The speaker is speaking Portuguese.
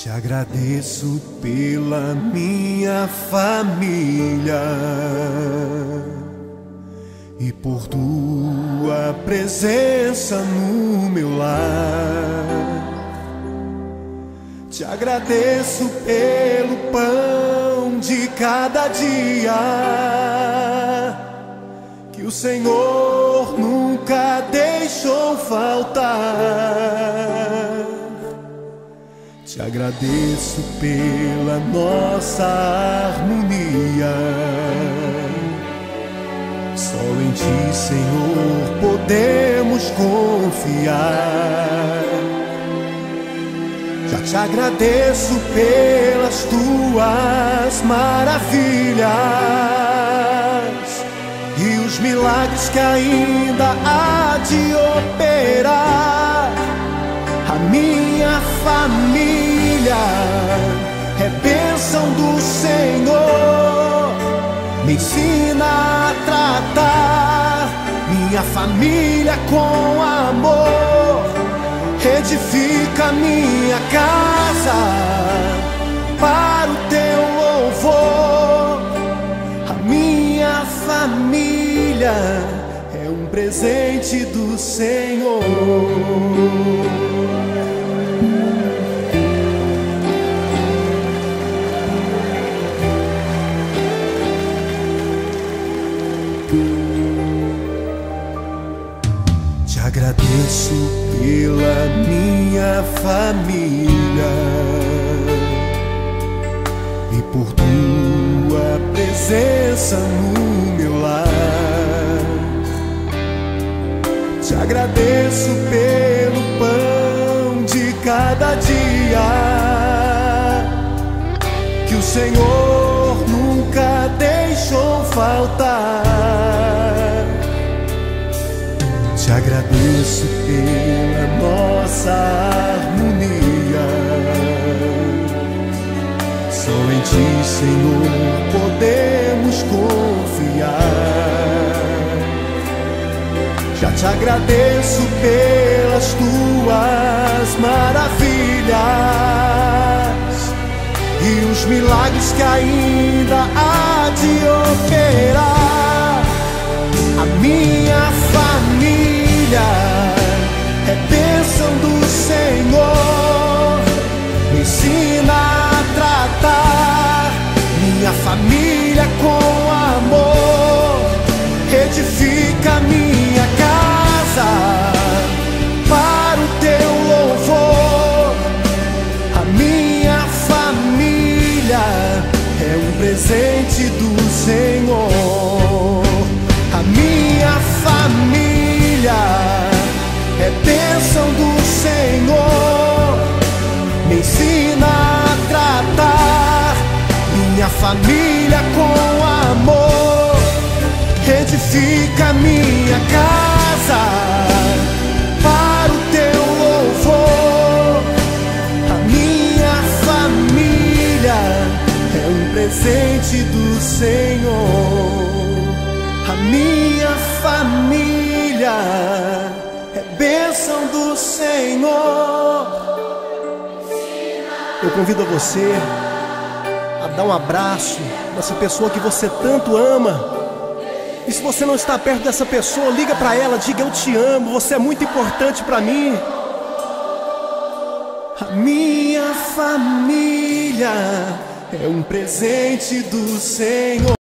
Te agradeço pela minha família e por tua presença no meu lar. Te agradeço pelo pão de cada dia que o Senhor nunca deixou faltar. Te agradeço pela nossa harmonia. Só em Ti, Senhor, podemos confiar. Já te agradeço pelas Tuas maravilhas e os milagres que ainda há de operar. A minha família é bênção do Senhor. Me ensina a tratar minha família com amor. Edifica minha casa para o Teu louvor. A minha família é um presente do Senhor. Te agradeço pela minha família e por Tua presença no meu lar. Te agradeço pelo pão de cada dia que o Senhor nunca deixou faltar. Te agradeço pela nossa harmonia. Só em Ti, Senhor, podemos confiar. Já te agradeço pelas Tuas maravilhas e os milagres que ainda há de operar. A minha família é bênção do Senhor. Me ensina a tratar minha família com amor. Edifica minha casa para o Teu louvor. A minha família é um presente do Senhor. A minha família é bênção do Senhor. Me ensina a tratar minha família com amor. Edifica minha casa para o Teu louvor. A minha família é um presente do Senhor. A minha família é bênção do Senhor. Eu convido a você a dar um abraço nessa pessoa que você tanto ama. E se você não está perto dessa pessoa, liga para ela, diga: eu te amo, você é muito importante para mim. A minha família é um presente do Senhor.